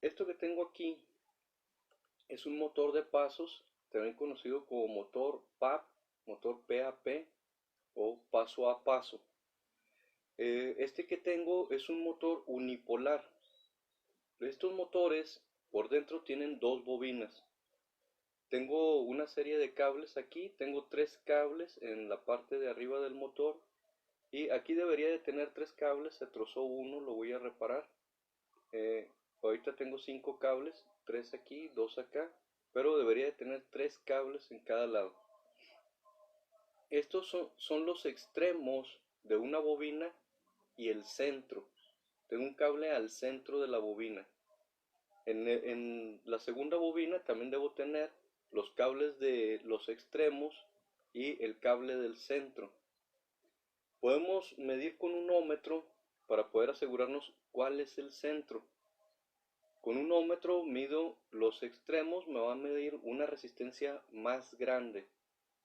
Esto que tengo aquí es un motor de pasos, también conocido como motor PAP, motor PAP o paso a paso. Este que tengo es un motor unipolar. Estos motores por dentro tienen dos bobinas. Tengo una serie de cables aquí, tengo tres cables en la parte de arriba del motor y aquí debería de tener tres cables, se trozó uno, lo voy a reparar. Eh, Ahorita tengo cinco cables, tres aquí, dos acá, pero debería de tener tres cables en cada lado. Estos son los extremos de una bobina y el centro. Tengo un cable al centro de la bobina. En la segunda bobina también debo tener los cables de los extremos y el cable del centro. Podemos medir con un ómetro para poder asegurarnos cuál es el centro. Con un ómetro mido los extremos, me va a medir una resistencia más grande.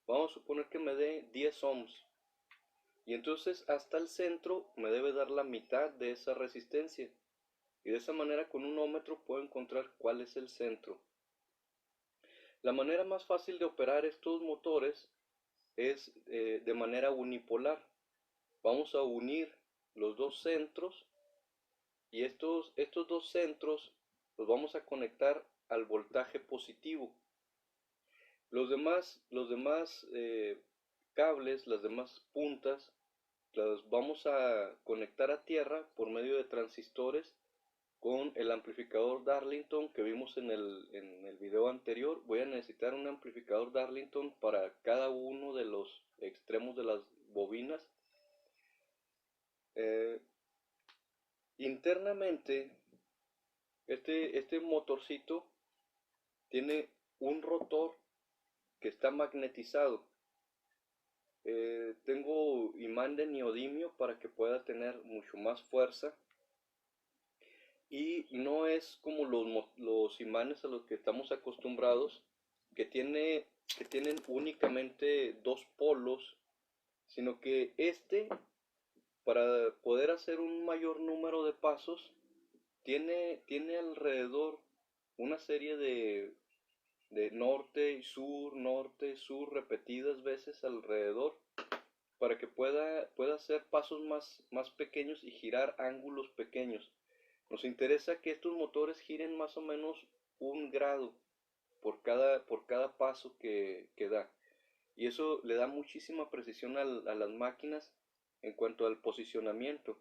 Vamos a suponer que me dé 10 ohms. Y entonces hasta el centro me debe dar la mitad de esa resistencia. Y de esa manera con un ómetro puedo encontrar cuál es el centro. La manera más fácil de operar estos motores es de manera unipolar. Vamos a unir los dos centros y estos dos centros los vamos a conectar al voltaje positivo. Los demás cables, las demás puntas, las vamos a conectar a tierra por medio de transistores con el amplificador Darlington que vimos en el video anterior. Voy a necesitar un amplificador Darlington para cada uno de los extremos de las bobinas. Eh, Internamente, este motorcito tiene un rotor que está magnetizado. Tengo imán de neodimio para que pueda tener mucho más fuerza. Y no es como los imanes a los que estamos acostumbrados, que, que tienen únicamente dos polos, sino que para poder hacer un mayor número de pasos, tiene alrededor una serie de norte, sur, repetidas veces alrededor, para que pueda hacer pasos más pequeños y girar ángulos pequeños. Nos interesa que estos motores giren más o menos 1 grado por cada paso que da. Y eso le da muchísima precisión a las máquinas en cuanto al posicionamiento.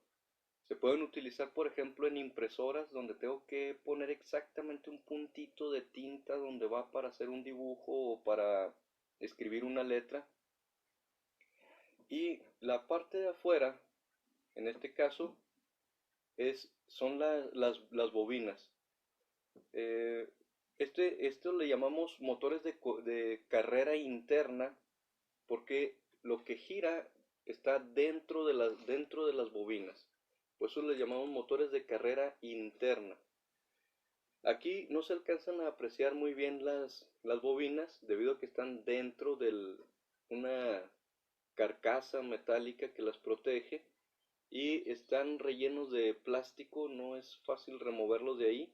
Se pueden utilizar, por ejemplo, en impresoras donde tengo que poner exactamente un puntito de tinta donde va para hacer un dibujo o para escribir una letra. Y la parte de afuera, en este caso, son las bobinas. Eh, esto le llamamos motores de carrera interna porque lo que gira está dentro de las bobinas. Por eso le llamamos motores de carrera interna. Aquí no se alcanzan a apreciar muy bien las bobinas debido a que están dentro de una carcasa metálica que las protege y están rellenos de plástico, no es fácil removerlos de ahí.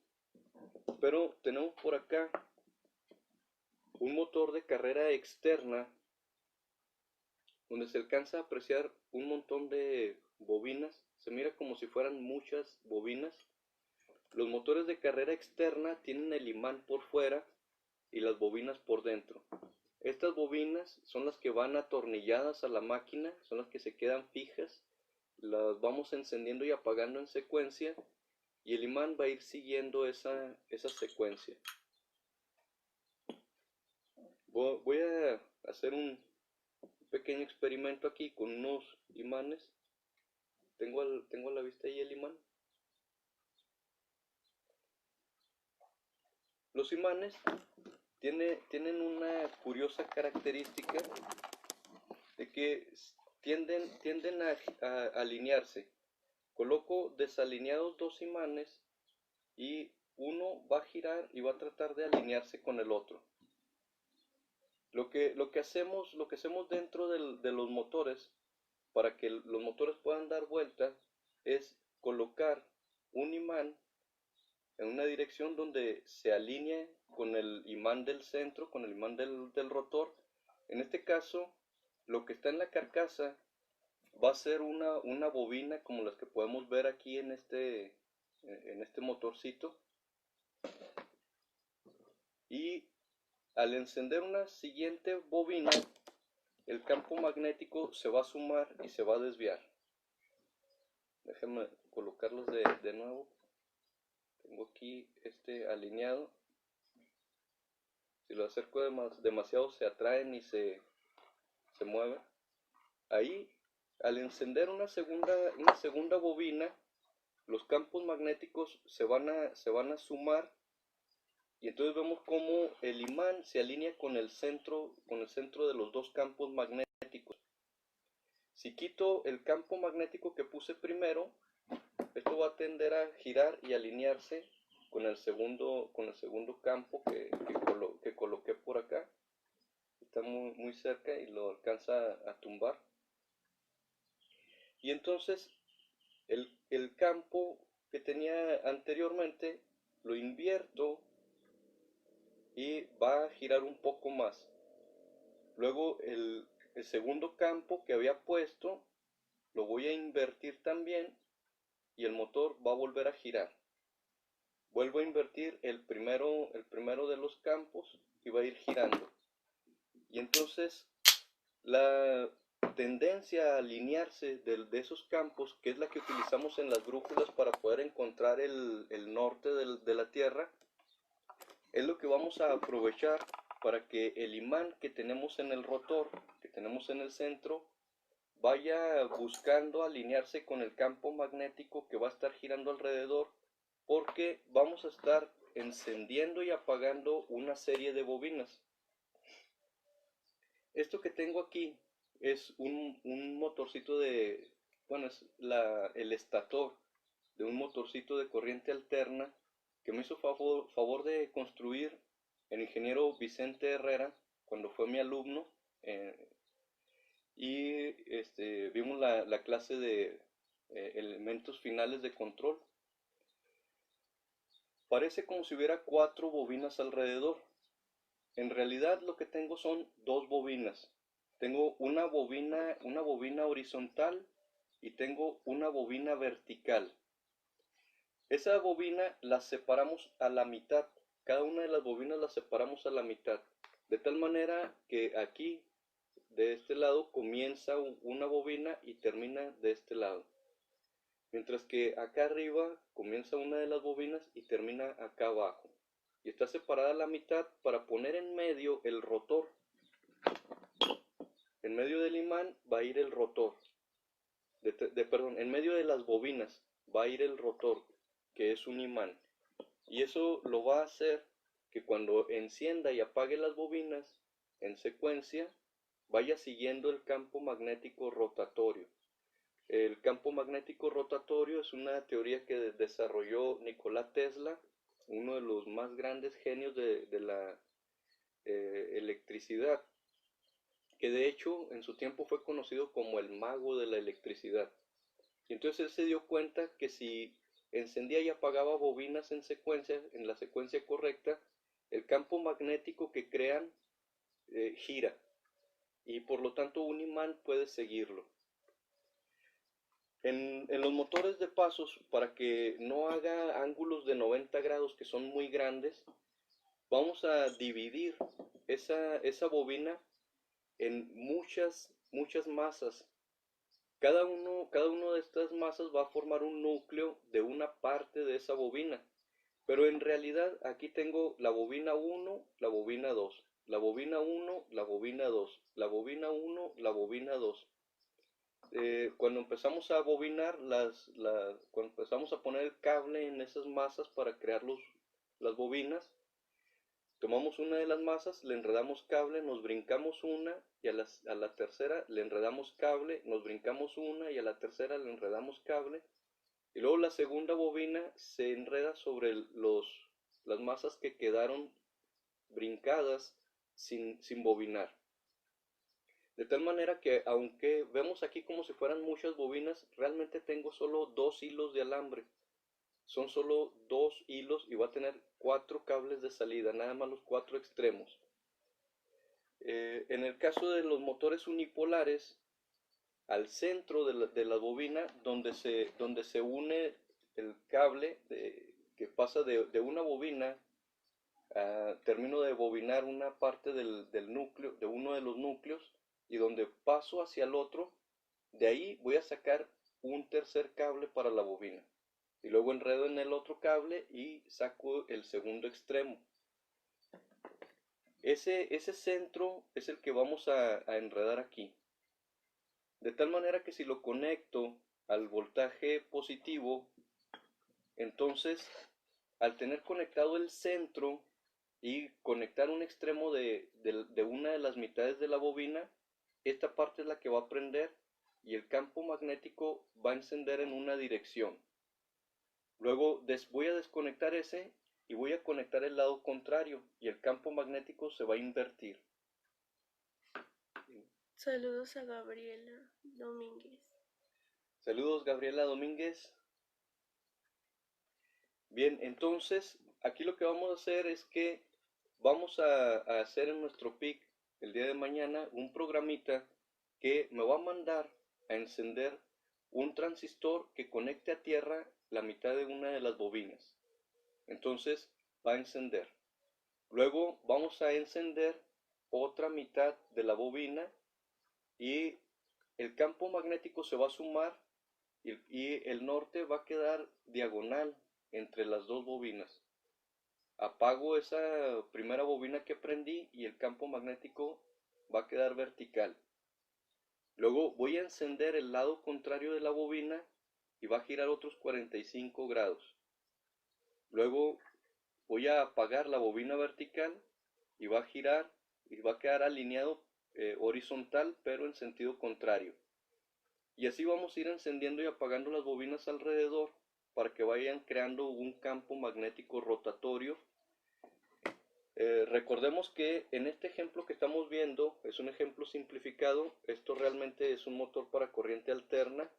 Pero tenemos por acá un motor de carrera externa donde se alcanza a apreciar un montón de bobinas. Se mira como si fueran muchas bobinas. Los motores de carrera externa tienen el imán por fuera y las bobinas por dentro. Estas bobinas son las que van atornilladas a la máquina, son las que se quedan fijas. Las vamos encendiendo y apagando en secuencia y el imán va a ir siguiendo esa secuencia. Voy a hacer un pequeño experimento aquí con unos imanes. Tengo a la vista ahí el imán. Los imanes tienen una curiosa característica de que tienden a alinearse. Coloco desalineados dos imanes y uno va a girar y va a tratar de alinearse con el otro. Lo que hacemos dentro de los motores para que los motores puedan dar vuelta es colocar un imán en una dirección donde se alinee con el imán del centro, con el imán del rotor. En este caso, lo que está en la carcasa va a ser una bobina como las que podemos ver aquí en este motorcito. Y al encender una siguiente bobina, el campo magnético se va a sumar y se va a desviar. Déjenme colocarlos de nuevo. Tengo aquí alineado. Si lo acerco demasiado se atraen y se mueven. Ahí, al encender una segunda bobina, los campos magnéticos se van a sumar, y entonces vemos cómo el imán se alinea con el centro de los dos campos magnéticos. Si quito el campo magnético que puse primero, esto va a tender a girar y alinearse con el segundo campo que coloqué por acá. Está muy cerca y lo alcanza a tumbar. Y entonces el campo que tenía anteriormente lo invierto y va a girar un poco más. Luego el segundo campo que había puesto lo voy a invertir también y el motor va a volver a girar. Vuelvo a invertir el primero de los campos y va a ir girando. Y entonces la tendencia a alinearse de esos campos, que es la que utilizamos en las brújulas para poder encontrar el norte de la Tierra, es lo que vamos a aprovechar para que el imán que tenemos en el rotor, que tenemos en el centro, vaya buscando alinearse con el campo magnético que va a estar girando alrededor, porque vamos a estar encendiendo y apagando una serie de bobinas. Esto que tengo aquí es un motorcito bueno, es el estator de un motorcito de corriente alterna que me hizo favor de construir el ingeniero Vicente Herrera cuando fue mi alumno, y vimos la clase de elementos finales de control. Parece como si hubiera 4 bobinas alrededor. En realidad lo que tengo son 2 bobinas. Tengo una bobina horizontal y tengo una bobina vertical. Esa bobina la separamos a la mitad. Cada una de las bobinas las separamos a la mitad. De tal manera que aquí, de este lado, comienza una bobina y termina de este lado. Mientras que acá arriba comienza una de las bobinas y termina acá abajo. Y está separada a la mitad para poner en medio el rotor. En medio del imán va a ir el rotor. Perdón, en medio de las bobinas va a ir el rotor, que es un imán. Y eso lo va a hacer que cuando encienda y apague las bobinas en secuencia, vaya siguiendo el campo magnético rotatorio. El campo magnético rotatorio es una teoría que desarrolló Nikola Tesla, uno de los más grandes genios de la electricidad, que de hecho en su tiempo fue conocido como el mago de la electricidad. Y entonces él se dio cuenta que si encendía y apagaba bobinas en secuencia, en la secuencia correcta, el campo magnético que crean gira, y por lo tanto un imán puede seguirlo. En los motores de pasos, para que no haga ángulos de 90 grados que son muy grandes, vamos a dividir esa bobina en muchas masas. Cada uno de estas masas va a formar un núcleo de una parte de esa bobina. Pero en realidad aquí tengo la bobina 1, la bobina 2, la bobina 1, la bobina 2, la bobina 1, la bobina 2. Cuando empezamos a bobinar, cuando empezamos a poner el cable en esas masas para crear las bobinas, tomamos una de las masas, le enredamos cable, nos brincamos una, y a la tercera le enredamos cable, nos brincamos una, y a la tercera le enredamos cable, y luego la segunda bobina se enreda sobre las masas que quedaron brincadas sin bobinar. De tal manera que aunque vemos aquí como si fueran muchas bobinas, realmente tengo solo 2 hilos de alambre. son solo dos hilos y va a tener 4 cables de salida, nada más los 4 extremos. En el caso de los motores unipolares, al centro de la bobina, donde se une el cable que pasa de una bobina, termino de bobinar una parte del núcleo, de uno de los núcleos, y donde paso hacia el otro, de ahí voy a sacar un tercer cable para la bobina. Y luego enredo en el otro cable y saco el segundo extremo. Ese centro es el que vamos a enredar aquí. De tal manera que si lo conecto al voltaje positivo, entonces al tener conectado el centro y conectar un extremo de una de las mitades de la bobina, esta parte es la que va a prender y el campo magnético va a encender en una dirección. Luego voy a desconectar ese y voy a conectar el lado contrario y el campo magnético se va a invertir. Saludos a Gabriela Domínguez. Saludos, Gabriela Domínguez. Bien, entonces aquí lo que vamos a hacer es que vamos a hacer en nuestro PIC el día de mañana un programita que me va a mandar a encender un transistor que conecte a tierra la mitad de una de las bobinas. Entonces va a encender. Luego vamos a encender otra mitad de la bobina y el campo magnético se va a sumar y el norte va a quedar diagonal entre las dos bobinas. Apago esa primera bobina que prendí y el campo magnético va a quedar vertical. Luego voy a encender el lado contrario de la bobina y va a girar otros 45 grados. Luego voy a apagar la bobina vertical y va a girar y va a quedar alineado horizontal pero en sentido contrario. Y así vamos a ir encendiendo y apagando las bobinas alrededor para que vayan creando un campo magnético rotatorio. Recordemos que en este ejemplo que estamos viendo es un ejemplo simplificado. Esto realmente es un motor para corriente alterna,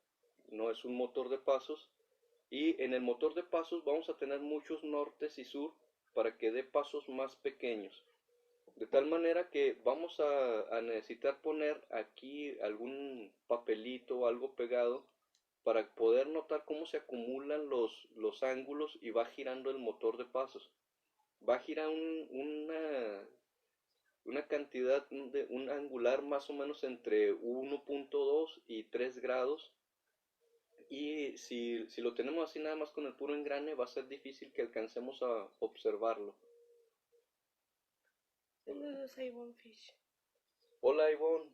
no es un motor de pasos. Y en el motor de pasos vamos a tener muchos nortes y sur para que dé pasos más pequeños. De tal manera que vamos a necesitar poner aquí algún papelito o algo pegado para poder notar cómo se acumulan los ángulos y va girando el motor de pasos. Va a girar una cantidad, un angular más o menos entre 1.2 y 3 grados. Y si lo tenemos así nada más con el puro engrane, va a ser difícil que alcancemos a observarlo. Saludos a Ivonne Fish. Hola, Ivonne.